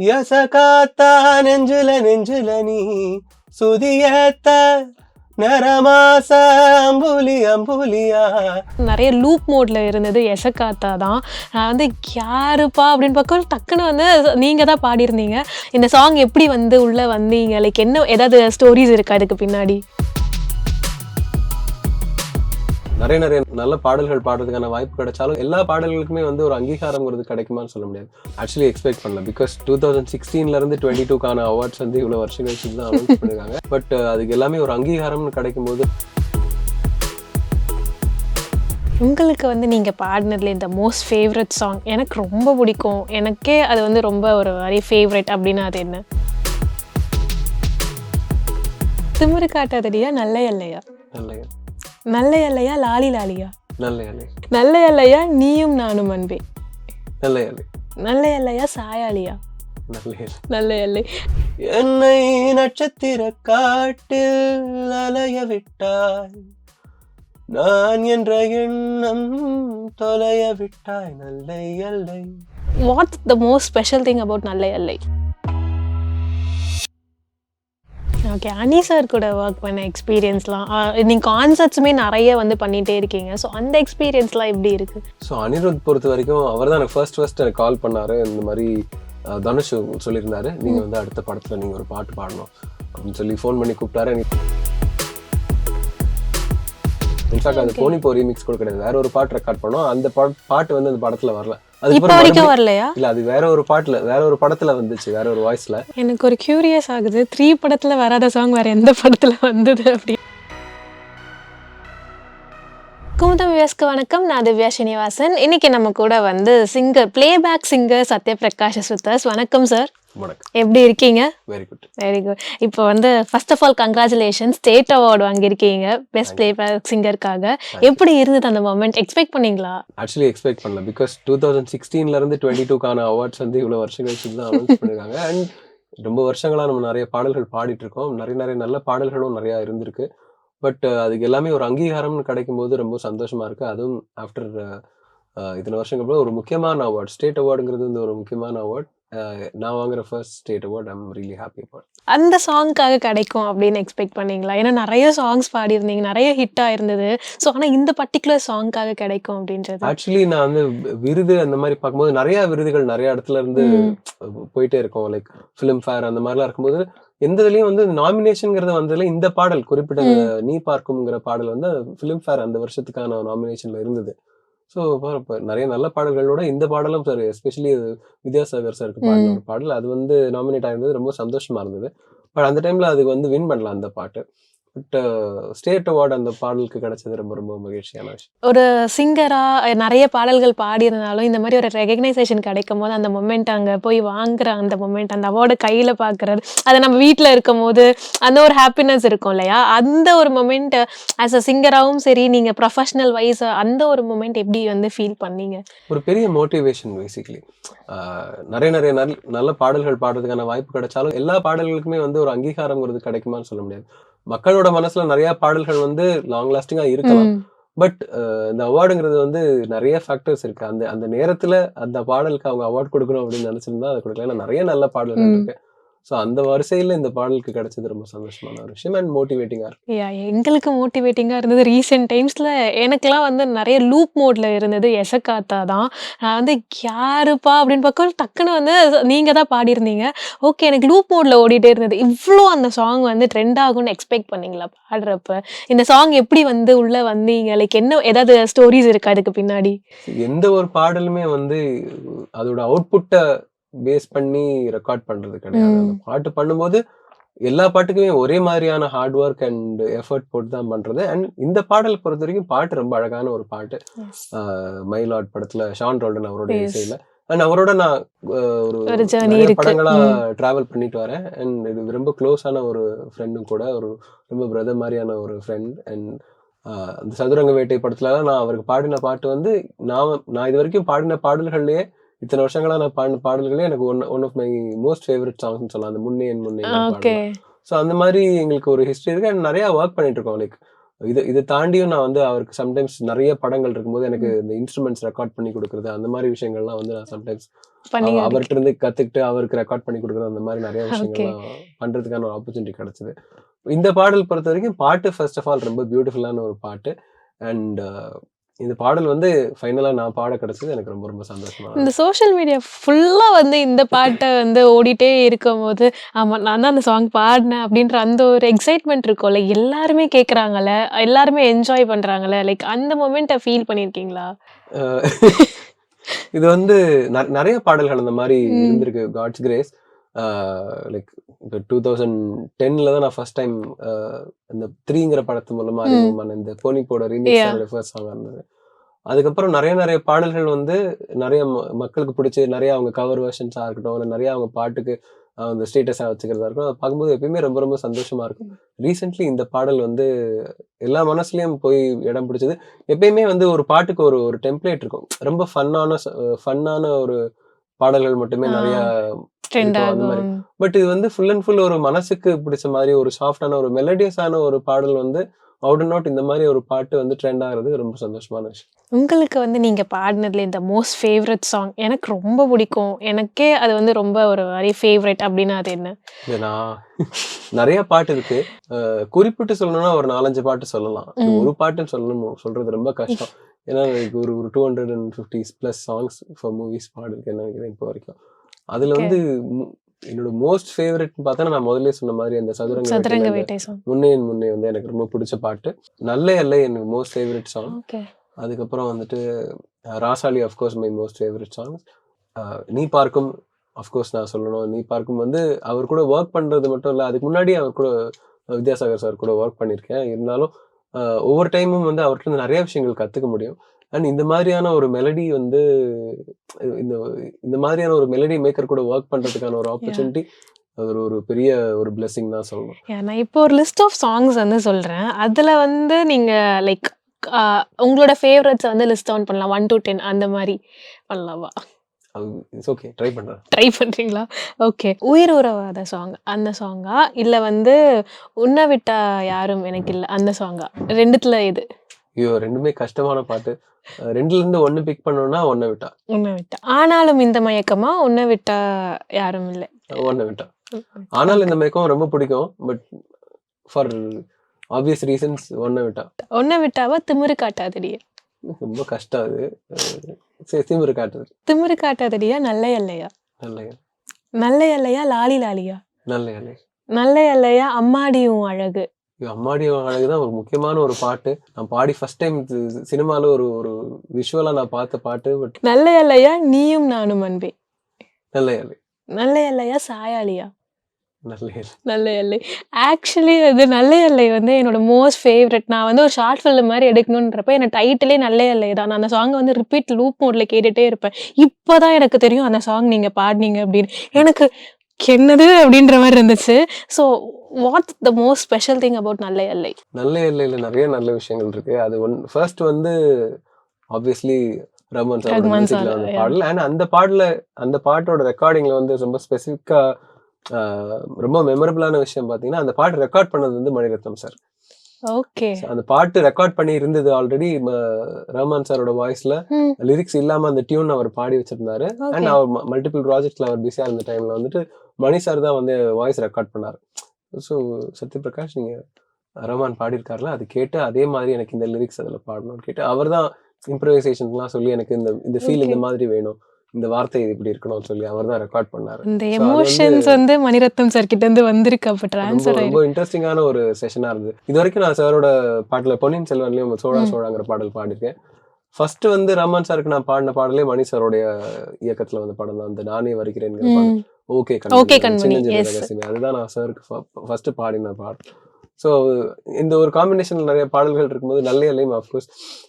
எசகாத்தா நெஞ்சுல நெஞ்சுல நீ சுதியத்த நரமாச அம்புலி அம்புலியா. நிறைய லூப் மோட்ல இருந்தது எசகாத்தா தான். நான் வந்து யாருப்பா அப்படின்னு பார்க்க டக்குன்னு வந்து நீங்கள் தான் பாடியிருந்தீங்க. இந்த சாங் எப்படி வந்து உள்ளே வந்தீங்க? லைக் என்ன ஏதாவது ஸ்டோரிஸ் இருக்கா அதுக்கு பின்னாடி? நிறைய நிறைய நல்ல பாடல்கள் பாடுறதுக்கான வாய்ப்பு கிடைச்சாலும் எல்லா பாடல்களுக்குமே வந்து ஒரு அங்கீகாரம்ங்கிறது கிடைக்குமான்னு சொல்ல முடியாது. ஆக்சுவலி எக்ஸ்பெக்ட் பண்ணல. பிகாஸ் 2016ல இருந்து 22க்கான அவார்ட்ஸ் வந்து இவ்வளவு வருஷம் கழிச்சு தான் அனௌன்ஸ் பண்ணிருக்காங்க. பட் அதுக்கு எல்லாமே ஒரு அங்கீகாரம்னு கிடைக்கும் போது உங்களுக்கு வந்து நீங்கள் பாடினதுல இந்த மோஸ்ட் ஃபேவரட் சாங் எனக்கு ரொம்ப பிடிக்கும், எனக்கே அது வந்து ரொம்ப ஒரு வெரி ஃபேவரட் அப்படின்னா அது என்ன? திமிரு காட்டாதடியா நல்ல எல்லையா? நல்ல நல்ல எல்லையா லாலி லாலியா? நல்ல எல்லை. நல்ல எல்லையா நீயும் நானும் அன்பே? நல்ல எல்லை. நல்ல எல்லையா சாயாலியா? நல்ல எல்லை. நல்ல எல்லை. என்னை நட்சத்திர காட்டில் அலைய விட்டாய், நான் என்ற எண்ணம் தொலைய விட்டாய். நல்ல எல்லை. What's the most special thing about நல்ல எல்லை? ஓகே, அனி சார் கூட ஒர்க் பண்ண எக்ஸ்பீரியன்ஸ்லாம், நீங்கள் கான்சர்ட்ஸுமே நிறைய வந்து பண்ணிகிட்டே இருக்கீங்க. ஸோ அந்த எக்ஸ்பீரியன்ஸ்லாம் எப்படி இருக்குது? ஸோ அனிருத் பொறுத்த வரைக்கும் அவர் தான் எனக்கு ஃபர்ஸ்ட் எனக்கு கால் பண்ணார். இந்த மாதிரி தனுஷ் சொல்லியிருந்தாரு, நீங்கள் வந்து அடுத்த படத்தில் நீங்கள் ஒரு பாட்டு பாடணும் அப்படின்னு சொல்லி ஃபோன் பண்ணி கூப்பிட்டாரு. இன்ஃபேக்ட் அது போனி போ ரீமிக்ஸ் கூட கிடையாது, வேற ஒரு பாட்டு ரெக்கார்ட் பண்ணோம். அந்த பாட்டு வந்து அந்த படத்தில் வரல. இப்போ வரைக்கும் வரலையா? இல்ல, அது வேற ஒரு பாட்டுல வேற ஒரு படத்துல வந்துச்சு, வேற ஒரு வாய்ஸ்ல. எனக்கு ஒரு கியூரியஸ் ஆகுது, 3 படத்துல வராத சாங் வேற எந்த படத்துல வந்தது அப்படி? குமுதம் வியாஸ்க்கு வணக்கம், நான் திவ்யா ஸ்ரீனிவாசன். இன்னைக்கு நம்ம கூட வந்து பிளேபேக் சிங்கர் சத்யபிரகாஷ் சுத்தர்ஸ். வணக்கம் சார். வணக்கம். எப்படி இருக்கீங்க? Very good. Very good. இப்போ வந்து first of all congratulation, state award வாங்கியிருக்கீங்க பெஸ்ட் பிளேபேக் சிங்கருக்காக. எப்படி இருந்தது அந்த மொமெண்ட்? எக்ஸ்பெக்ட் பண்ணீங்களா? ஆக்சுவலி எக்ஸ்பெக்ட் பண்ணல. பிகாஸ் 2016ல இருந்து 22க்கான அவார்ட்ஸ் வந்து இவ்வளவு வருஷம் கழிச்சு தான் அனௌன்ஸ் பண்ணிருக்காங்க. அண்ட் ரொம்ப வருஷங்களா நம்ம நிறைய பாடல்கள் பாடிட்டு இருக்கோம், நிறைய நிறைய நல்ல பாடல்களும் நிறைய இருந்திருக்கு. பட் அதுக்கு எல்லாமே ஒரு அங்கீகாரம்னு கிடைக்கும் போது ரொம்ப சந்தோஷமா இருக்கு. அதுவும் ஆஃப்டர் இத்தனை வருஷங்களுக்கு அப்புறம் ஒரு முக்கியமான அவார்ட், ஸ்டேட் அவார்டுங்கிறது வந்து ஒரு முக்கியமான அவார்ட். நான் வாங்குற first state award. I am really happy about. அந்த சாங்க்காக கிடைக்கும் அப்படின்னு எக்ஸ்பெக்ட் பண்ணீங்களா? ஏன்னா நிறைய சாங்ஸ் பாடியிருந்தீங்க, நிறைய ஹிட் ஆயிருந்தது. ஸோ ஆனால் இந்த பர்டிகுலர் சாங்க்காக கிடைக்கும் அப்படின்றது. ஆக்சுவலி நான் வந்து விருது அந்த மாதிரி பார்க்கும்போது நிறைய விருதுகள் நிறைய இடத்துல இருந்து போயிட்டே இருக்கும். லைக் ஃபிலிம் ஃபேர் அந்த மாதிரிலாம் இருக்கும்போது எந்த இதுலயும் வந்து நாமினேஷன்ங்கிறது வந்ததுல இந்த பாடல் குறிப்பிட்ட நீ பார்க்கும்ங்கிற பாடல் வந்து ஃபிலிம் ஃபேர் அந்த வருஷத்துக்கான நாமினேஷன்ல இருந்தது. ஸோ நிறைய நல்ல பாடல்களோட இந்த பாடலும் சார், எஸ்பெஷலி வித்யாசாகர் சாருக்கு பாடின ஒரு பாடல், அது வந்து நாமினேட் ஆயிருந்தது. ரொம்ப சந்தோஷமா இருந்தது. பட் அந்த டைம்ல அது வந்து வின் பண்ணலாம் அந்த பாட்டு. பட் ஸ்டேட் அவார்டு அந்த பாடலுக்கு கிடைச்சது ரொம்ப ரொம்ப மகிழ்ச்சியான விஷயம். ஒரு சிங்கரா நிறைய பாடல்கள் பாடியிருந்தாலும் இந்த மாதிரி ஒரு ரெகக்னைசேஷன் கிடைக்கும் போது அந்த மொமெண்ட், அங்கே போய் வாங்குற அந்த மொமெண்ட், அந்த அவார்டை கையில் பார்க்குறது, அதை நம்ம வீட்டில் இருக்கும் போது அந்த ஒரு ஹாப்பினஸ் இருக்கும் இல்லையா? அந்த ஒரு மொமெண்ட் ஆஸ் அ சிங்கராகவும் சரி, நீங்கள் ப்ரொஃபஷனல் வைஸ் அந்த ஒரு மொமெண்ட் எப்படி வந்து ஃபீல் பண்ணீங்க? ஒரு பெரிய மோட்டிவேஷன் பேசிக்கலி. நிறைய நிறைய நல்ல பாடல்கள் பாடுறதுக்கான வாய்ப்பு கிடைச்சாலும் எல்லா பாடல்களுக்குமே வந்து ஒரு அங்கீகாரம்ங்கிறது கிடைக்குமான்னு சொல்ல முடியாது. மக்களோட மனசுல நிறைய பாடல்கள் வந்து லாங் லாஸ்டிங்கா இருக்கலாம். பட் இந்த அவார்டுங்கிறது வந்து நிறைய ஃபேக்டர்ஸ் இருக்கு. அந்த அந்த நேரத்துல அந்த பாடலுக்கு அவங்க அவார்டு கொடுக்கணும் அப்படின்னு நினைச்சிருந்தா அதை கொடுக்கல. ஏன்னா நிறைய நல்ல பாடல்கள் இருக்கு. ஸோ அந்த வரிசையில் இந்த பாடலுக்கு கிடைச்சது ரொம்ப சந்தோஷமான ஒரு விஷயம் அண்ட் மோட்டிவேட்டிங்காக இருக்கு. எங்களுக்கு மோட்டிவேட்டிங்காக இருந்தது. ரீசெண்ட் டைம்ஸில் எனக்குலாம் வந்து நிறைய லூப் மோடில் இருந்தது எசகாத்தா தான். நான் வந்து யாருப்பா அப்படின்னு பார்க்க டக்குன்னு வந்து நீங்கள் தான் பாடியிருந்தீங்க. ஓகே, எனக்கு லூப் மோடில் ஓடிட்டே இருந்தது. இவ்வளோ அந்த சாங் வந்து ட்ரெண்ட் ஆகும்னு எக்ஸ்பெக்ட் பண்ணீங்களா பாடுறப்ப? இந்த சாங் எப்படி வந்து உள்ளே வந்தீங்க? லைக் என்ன ஏதாவது ஸ்டோரிஸ் இருக்கா அதுக்கு பின்னாடி? எந்த ஒரு பாடலுமே வந்து அதோட அவுட்புட்டை பேஸ் பண்ணி ரெக்கார்ட் பண்றது கிடையாது. அந்த பாட்டு பண்ணும்போது எல்லா பாட்டுக்குமே ஒரே மாதிரியான ஹார்ட் ஒர்க் அண்ட் எஃபர்ட் போட்டு தான் பண்றது. அண்ட் இந்த பாடல் பொறுத்த வரைக்கும் பாட்டு ரொம்ப அழகான ஒரு பாட்டு. மைலாட் படத்துல ஷான் ரோல்டன் அவரோட இசையில. அண்ட் அவரோட நான் ஒரு படங்களா டிராவல் பண்ணிட்டு வரேன். அண்ட் இது ரொம்ப க்ளோஸான ஒரு ஃப்ரெண்டும் கூட, ஒரு ரொம்ப பிரதர் மாதிரியான ஒரு ஃப்ரெண்ட். அண்ட் அந்த சதுரங்க வேட்டை படத்துல நான் அவருக்கு பாடின பாட்டு வந்து நான் இது வரைக்கும் பாடின பாடல்கள்லயே இத்தனை வருஷங்களா நான் பாடின பாடல்களே எனக்கு one of my most favourite சாங்ஸ்னு சொல்லலாம். அந்த முன்னே என் முன்னே பாடல். ஸோ அந்த மாதிரி எங்களுக்கு ஒரு ஹிஸ்டரி இருக்கு. அண்ட் நிறைய ஒர்க் பண்ணிட்டு இருக்கோம். லைக் இதை தாண்டியும் நான் வந்து அவருக்கு சம்டைம்ஸ் நிறைய படங்கள் இருக்கும்போது எனக்கு இந்த இன்ஸ்ட்ருமெண்ட்ஸ் ரெக்கார்ட் பண்ணி கொடுக்குறது அந்த மாதிரி விஷயங்கள்லாம் வந்து நான் சம்டைம்ஸ் பண்ணீங்க. அவர்கிட்ட இருந்து கத்துக்கிட்டு அவருக்கு ரெக்கார்ட் பண்ணி கொடுக்குறது அந்த மாதிரி நிறைய ஓகே. விஷயங்கள்லாம் பண்றதுக்கான ஒரு ஆப்பர்ச்சுனிட்டி கிடைச்சது. இந்த பாடல் பொறுத்த வரைக்கும் பாட்டு ஃபர்ஸ்ட் ஆஃப் ஆல் ரொம்ப பியூட்டிஃபுல்லான ஒரு பாட்டு. அண்ட் இந்த பாடல் வந்து ஃபைனலா நான் பாட கிடைச்சது எனக்கு ரொம்ப ரொம்ப சந்தோஷமா இந்த இருந்துச்சு. சோஷியல் மீடியா ஃபுல்லா வந்து இந்த பாட்ட வந்து ஓடிட்டே இருக்கும்போது, ஆமா நான் தான் அந்த சாங் பாடுனேன் அப்படின்ற அந்த ஒரு எக்ஸைட்மென்ட் இருக்கும்ல. எல்லாருமே கேட்கறாங்கல்ல, எல்லாருமே என்ஜாய் பண்றாங்கல்ல. லைக் அந்த மொமெண்ட்ட ஃபீல் பண்ணியிருக்கீங்களா? அஹ் இது வந்து நிறைய பாடல்கள் அந்த மாதிரி ம். இருந்திருக்கு. காட்ஸ் கிரேஸ் லைக் இப்போ 2010ல தான் நான் ஃபர்ஸ்ட் டைம் இந்த 3ங்கிற படத்து மூலமா ம். அறிமுகமான இந்த போனிப்போட ரீமிக்ஸ் யா. என்னோட ஃபர்ஸ்ட் சாங் இருந்தது. அதுக்கப்புறம் நிறைய பாடல்கள் வந்து நிறைய மக்களுக்கு பிடிச்சி நிறைய அவங்க கவர் வெர்ஷன்ஸாக இருக்கட்டும், இல்லை நிறைய அவங்க பாட்டுக்கு அந்த ஸ்டேட்டஸாக வச்சுக்கிறதா இருக்கும். அதை பார்க்கும்போது எப்பயுமே ரொம்ப ரொம்ப சந்தோஷமா இருக்கும். ரீசெண்ட்லி இந்த பாடல் வந்து எல்லா மனசுலயும் போய் இடம் பிடிச்சது. எப்பயுமே வந்து ஒரு பாட்டுக்கு ஒரு ஒரு டெம்ப்ளேட் இருக்கும். ரொம்ப ஃபன்னான ஒரு பாடல்கள் மட்டுமே ஆ. நிறைய ட்ரெண்ட் இருக்கும் அந்த மாதிரி. ஆகும். பட் இது வந்து ஃபுல் அண்ட் ஃபுல் ஒரு மனசுக்கு பிடிச்ச மாதிரி ஒரு சாஃப்டான ஒரு மெலடியஸான ஒரு பாடல் வந்து அவுட் அண்ட் அவுட் இந்த மாதிரி ஒரு பாட்டு வந்து ட்ரெண்ட் ஆகுறது ரொம்ப சந்தோஷமான விஷயம். உங்களுக்கு வந்து நீங்க பாடுனதுல இந்த மோஸ்ட் ஃபேவரட் சாங் எனக்கு ரொம்ப பிடிக்கும். எனக்கே அது வந்து ரொம்ப ஒரு மாரி ஃபேவரைட் அப்படின்னா அது என்ன? இல்ல நான் நிறைய பாட்டு இருக்கு. குறிப்பிட்டு சொல்லணும்னா ஒரு 4, 5 பாட்டு சொல்லலாம். இது ம். ஒரு பாட்டுன்னு சொல்றது ரொம்ப கஷ்டம். ஏன்னா எனக்கு ஒரு ஒரு 250 பிளஸ் சாங்ஸ் ஃபார் மூவிஸ் பாடிருக்கேன்னு நினைக்கிறேன் இப்போ வரைக்கும். அதுல ஓகே. வந்து என்னோட மோஸ்ட் ஃபேவரட்னு பார்த்தா நான் முதல்ல சொன்ன மாதிரி அந்த சதுரங்க வேட்டையில சதுரங்க இந்த வேட்டை சாங். முன்னே என் முன்னே வந்து எனக்கு ரொம்ப பிடிச்ச பாட்டு. நல்ல எல்லை எனக்கு மோஸ்ட் ஃபேவரட் சாங். ஓகே. அதுக்கப்புறம் வந்துட்டு Rasaali of course my most favourite songs. நீ பார்க்கும் அஃப்கோர்ஸ் நான் சொல்லணும். நீ பார்க்கும் வந்து அவர் கூட ஒர்க் பண்றது மட்டும் இல்லை, அதுக்கு முன்னாடி அவர் கூட வித்யாசாகர் சார் கூட ஒர்க் பண்ணியிருக்கேன். இருந்தாலும் ஒவ்வொரு டைமும் வந்து அவர்கிட்ட இருந்து நிறைய விஷயங்கள் கற்றுக்க முடியும். அண்ட் இந்த மாதிரியான ஒரு மெலடி வந்து இந்த இந்த மாதிரியான ஒரு மெலடி மேக்கர் கூட ஒர்க் பண்றதுக்கான ஒரு யா. ஆப்பர்ச்சுனிட்டி ஒரு ஒரு பெரிய ஒரு பிளெஸிங் தான் சொல்லணும். நான் இப்போ ஒரு லிஸ்ட் ஆஃப் சாங்ஸ் வந்து சொல்றேன். அதுல வந்து நீங்க லைக் உங்களோட ஃபேவரைட்ஸ வந்து லிஸ்ட் டவுன் பண்ணலாம். 1 to 10 அந்த மாரி பண்ணலாமா? இட்ஸ் ஓகே, ட்ரை பண்றேன். ட்ரை பண்றீங்களா? ஓகே. உயிர் உறவாத சாங் அந்த சாங்கா? இல்ல வந்து உன்ன விட்டா யாரும் எனக்கு இல்ல அந்த சாங்கா? 2த்துல எது? ஐயோ, ரெண்டுமே கஷ்டமான பாட்டு. 2ல இருந்து 1 பிக் பண்ணணும்னா 1 விட்டா. உன்ன விட்டா. ஆனாலும் இந்த மயக்கமா? உன்ன விட்டா யாரும் இல்ல. 1 விட்டா. ஆனால் இந்த ஓகே. மேக்கம் ரொம்ப பிடிக்கும். பட் ஃபார் ஆப்வியஸ் ரீசன்ஸ் 1 விட்டா. உன்ன விட்டாவா திமிரு காட்டாதடியா? ரொம்ப கஷ்டம் அது. சரி, திமிரு காட்டுது. திமிரு காட்டாதடியா நல்ல எல்லையா? நல்ல நல்ல எல்லையா லாலி லாலியா? நல்ல இலை. நல்ல எல்லையா அம்மாடியும் அழகு? அம்மாடி அழகுதான் ஒரு முக்கியமான ஒரு பாட்டு. நான் பாடி ஃபர்ஸ்ட் டைம் சினிமால ஒரு ஒரு விஷுவலா நான் பார்த்த பாட்டு. பட் நல்ல எல்லையா நீயும் நானும் அன்பே? நல்ல இலை. நல்ல எல்லையா சாயாலியா? நல்ல இலை. நல்ல எல்லை. ஆக்சுவலி அது நல்ல எல்லை வந்து என்னோட மோஸ்ட் ஃபேவரட். நான் வந்து ஒரு ஷார்ட் ஃபிலிம் மாரி எடுக்கணுன்றப்ப எனக்கு டைட்டிலே நல்ல எல்லை தான். நான் அந்த சாங்க வந்து ரிப்பீட் லூப் மோட்ல கேட்டுட்டே இருப்பேன். இப்பதான் எனக்கு தெரியும் அந்த சாங் நீங்க பாடுனீங்க அப்படின்னு. எனக்கு என்னது அப்படின்ற மாதிரி இருந்துச்சு. So what's the most special thing about நல்ல எல்லை? நல்ல எல்லையில நிறைய நல்ல விஷயங்கள் இருக்கு. அது ஃபர்ஸ்ட் வந்து ஆப்வியஸ்லி ரஹ்மான் சாரோட ரஹ்மான் மியூசிக்ல சார். வந்த பாடல். அண்ட் அந்த பாட்டோட ரெக்கார்டிங்ல வந்து ரொம்ப ஸ்பெசிஃபிக்கா ரொம்ப மெமரபிளான விஷயம் பார்த்தீங்கன்னா, அந்த பாட்டு ரெக்கார்ட் பண்ணது வந்து மணிரத்னம் சார். ஓகே. அந்த பாட்டு ரெக்கார்ட் பண்ணி இருந்தது ஆல்ரெடி ரஹ்மான் சாரோட வாய்ஸ்ல. ம். லிரிக்ஸ் இல்லாம அந்த டியூன் அவர் பாடி வச்சிருந்தாரு. And okay. அவர் மல்டிபிள் ப்ராஜெக்ட்ல அவர் பிஸியா இருந்த டைம்ல வந்துட்டு மணி சார் தான் வந்து வாய்ஸ் ரெக்கார்ட் பண்ணாரு. ஸோ சத்யபிரகாஷ், நீங்க ரஹ்மான் பாடியிருக்காருல, அது கேட்டு அதே மாதிரி எனக்கு இந்த லிரிக்ஸ் அதில் பாடணும்னு கேட்டு அவர் தான் இம்ப்ரவைசேஷன்லாம் சொல்லி எனக்கு இந்த ஃபீல் ஓகே. இந்த மாதிரி வேணும், இந்த வார்த்தை இது இப்படி இருக்கணும்னு சொல்லி அவர் தான் ரெக்கார்ட் பண்ணாரு. இந்த ஸோ அது வந்து எமோஷன்ஸ் வந்து மணிரத்னம் சார் கிட்ட இருந்து வந்திருக்கு. அப்ப ரொம்ப ட்ரான்ஸ்ஃபர் ரொம்ப ஆயிருக்கு. இன்ட்ரெஸ்டிங்கான ஒரு செஷனா இருந்தது. இது வரைக்கும் நான் சாரோட பாட்டுல பொன்னியின் செல்வன்லயும் சோழா ம். சோழாங்கிற பாடல் பாடியிருக்கேன். ஃபர்ஸ்ட் வந்து ரஹ்மான் சாருக்கு நான் பாடின பாடலே மணி சாரோடைய இயக்கத்துல வந்த படம் தான். அந்த நானே வருகிறேன்ங்கிற பாடல். ம். ஓகே ஓகே கண்மணி, கண்மணி. சின்னஞ்சிறு எஸ். ரகசியமே, அதுதான் நான் சாருக்கு ஃபர்ஸ்ட் பாடின பாடல். ஸோ இந்த ஒரு காம்பினேஷன்ல நிறைய பாடல்கள் இருக்கும்போது நல்ல எல்லையும் அஃப்கோர்ஸ்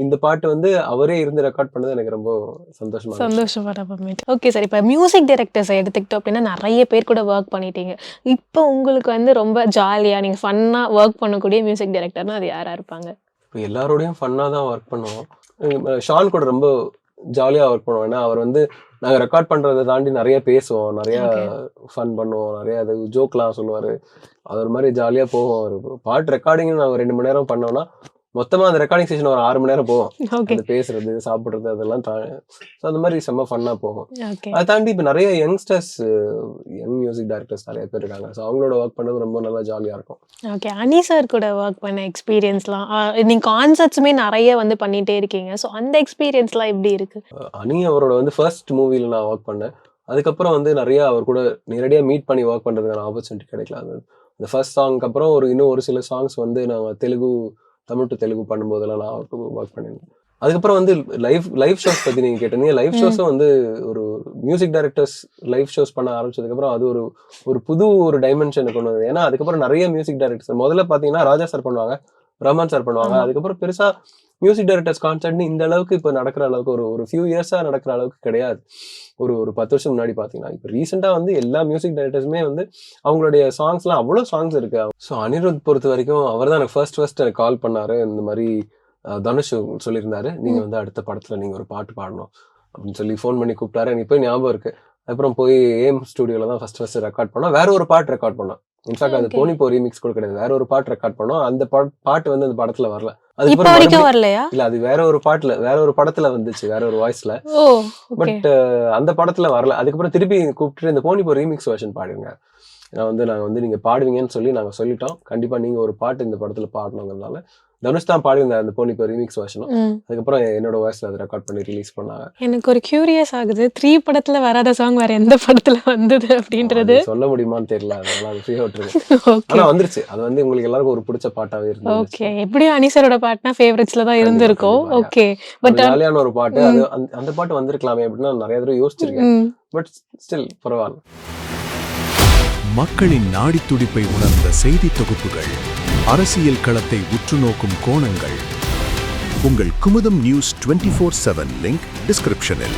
இந்த பாட்டு வந்து அவரே இருந்து ரெக்கார்ட் பண்ணது எனக்கு ரொம்ப சந்தோஷமான விஷயம். சந்தோஷமான மொமெண்ட். Okay sir. இப்போ மியூசிக் டைரக்டர்ஸை எடுத்துக்கிட்டோம் அப்படின்னா நிறைய பேர் கூட ஒர்க் பண்ணிட்டீங்க. இப்போ உங்களுக்கு வந்து ரொம்ப ஜாலியா நீங்க ஃபன்னா ஒர்க் பண்ணக்கூடிய மியூசிக் டைரக்டர்னா அது யாரா இருப்பாங்க? இப்போ எல்லாரோடையும் ஃபன்னா தான் ஒர்க் பண்ணுவோம். ஷான் கூட ரொம்ப ஜாலியாக ஒர்க் பண்ணுவோம். ஏன்னா அவர் வந்து நாங்கள் ரெக்கார்ட் பண்ணுறதை தாண்டி நிறைய பேசுவோம், நிறைய ஓகே. ஃபன் பண்ணுவோம், நிறைய அது ஜோக்லாம் சொல்லுவார். அது ஒரு மாதிரி ஜாலியாக போகும். ஒரு பாட்டு ரெக்கார்டிங் நாங்கள் 2 மணி நேரம் பண்ணோம்னா மொத்தமா அந்த ரெக்கார்டிங் செஷன் ஒரு 6 மணி நேரம் போகும். ஓகே. அது பேசுறது, சாப்பிடுறது அதெல்லாம் ஸோ அந்த மாதிரி செம்ம ஃபன்னா போகும். ஓகே. அதை தாண்டி இப்போ நிறைய யங்ஸ்டர்ஸ், யங் மியூசிக் டைரக்டர்ஸ் நிறைய பேர் இருக்காங்க. ஸோ அவங்களோட ஒர்க் பண்ணது ரொம்ப நல்லா ஜாலியா இருக்கும். ஓகே. அனி சார் கூட ஒர்க் பண்ண எக்ஸ்பீரியன்ஸ்லாம் நீங்க கான்சர்ட்ஸுமே நிறைய வந்து பண்ணிட்டே இருக்கீங்க. ஸோ அந்த எக்ஸ்பீரியன்ஸ்லாம் எப்படி இருக்கு? அனி அவரோட வந்து ஃபர்ஸ்ட் மூவில நான் ஒர்க் பண்ணேன். அதுக்கப்புறம் வந்து நிறைய அவர் கூட நேரடியாக மீட் பண்ணி ஒர்க் பண்ணுறதுக்கான ஆப்பர்ச்சுனிட்டி கிடைக்கல. அந்த ஃபர்ஸ்ட் சாங்க்கு அப்புறம் இன்னும் ஒரு சில சாங்ஸ் வந்து நாங்கள் தமிழ் டு தெலுங்கு பண்ணும்போதெல்லாம் நான் ஒர்க் பண்ணியிருந்தேன். அதுக்கப்புறம் வந்து லைவ் ஷோஸ் பற்றி நீங்கள் கேட்டிருந்தீங்க. லைவ் ஷோஸும் வந்து ஒரு மியூசிக் டைரக்டர்ஸ் லைவ் ஷோஸ் பண்ண ஆரம்பிச்சதுக்கப்புறம் அது ஒரு புது ஒரு டைமென்ஷனுக்கு கொண்டு வந்தது. ஏன்னா அதுக்கப்புறம் நிறைய மியூசிக் டைரக்டர்ஸ் முதல்ல பார்த்தீங்கன்னா ராஜா சார் பண்ணுவாங்க, ரஹ்மான் சார் பண்ணுவாங்க. அதுக்கப்புறம் பெருசாக மியூசிக் டைரக்டர்ஸ் கான்சர்ட்னு இந்த அளவுக்கு இப்போ நடக்கிற அளவுக்கு ஒரு ஃபியூ இயர்ஸாக நடக்கிற அளவுக்கு கிடையாது. ஒரு 10 வருஷம் முன்னாடி பார்த்தீங்கன்னா இப்போ ரீசெண்டாக வந்து எல்லா மியூசிக் டைரக்டர்ஸுமே வந்து அவங்களுடைய சாங்ஸ்லாம் அவ்வளோ சாங்ஸ் இருக்கு. ஸோ அனிருத் பொறுத்த வரைக்கும் அவர் தான் எனக்கு ஃபர்ஸ்ட் எனக்கு கால் பண்ணாரு. இந்த மாதிரி தனுஷ் சொல்லியிருந்தாரு, நீங்க வந்து அடுத்த படத்துல நீங்க ஒரு பாட்டு பாடணும் அப்படின்னு சொல்லி ஃபோன் பண்ணி கூப்பிட்டாரு. எனக்கு போய் ஞாபகம் இருக்கு. அப்புறம் போய் ஏம் ஸ்டுடியோல தான் ஃபர்ஸ்ட் ரெக்கார்ட் பண்ணோம். வேற ஒரு பாட்டு ரெக்கார்ட் பண்ணோம். இன்ஃபேக்ட் அது போனிப்போ ரீமிக்ஸ் கூட கிடையாது, வேற ஒரு பாட்டு ரெக்கார்ட் பண்ணோம். அந்த பாட்டு வந்து அந்த படத்துல வரல. அதுக்கப்புறம் வரலையா? இல்ல, அது வேற ஒரு படத்துல வந்துச்சு, வேற ஒரு வாய்ஸ்ல. பட் அந்த படத்துல வரல. அதுக்கப்புறம் திருப்பி கூப்பிட்டு இந்த போனிப்போ ரீமிக்ஸ் வெர்ஷன் பாடுங்க, நாங்க வந்து நீங்க பாடுவீங்கன்னு சொல்லி நாங்க சொல்லிட்டோம். கண்டிப்பா நீங்க ஒரு பாட்டு இந்த படத்துல பாடணுங்கிறதுனால தனுஷ் தான் பாடியிருந்தார் அந்த போனிப்போ ரீமிக்ஸ் வெர்ஷனும். அதுக்கப்புறம் என்னோட வாய்ஸ்ல அதை ரெக்கார்ட் பண்ணி ரிலீஸ் பண்ணாங்க. எனக்கு ஒரு கியூரியஸ் ஆகுது, 3 படத்துல வராத சாங் வேற எந்த படத்துல வந்தது அப்படின்றது சொல்ல முடியுமான்னு தெரியல. அதனால அது ஃப்ரீயா விட்டுருங்க. ஆனா வந்துருச்சு. அது வந்து உங்களுக்கு எல்லாருக்கும் ஒரு பிடிச்ச பாட்டாவே இருந்துச்சு. ஓகே. எப்படியும் அனி சாரோட பாட்டுனா ஃபேவரட்ஸ்ல தான் இருந்திருக்கும். ஓகே. பட் ஜாலியான ஒரு பாட்டு. அது அந்த பாட்டு வந்திருக்கலாமே அப்படின்னா நிறைய தடவை யோசிச்சிருக்கேன். பட் ஸ்டில் பரவாயில்ல. மக்களின் நாடி துடிப்பை உணர்ந்த செய்தி தொகுப்புகள், அரசியல் களத்தை உற்று நோக்கும் கோணங்கள். உங்கள் குமுதம் நியூஸ் 24/7 லிங்க் டிஸ்கிரிப்ஷனில்.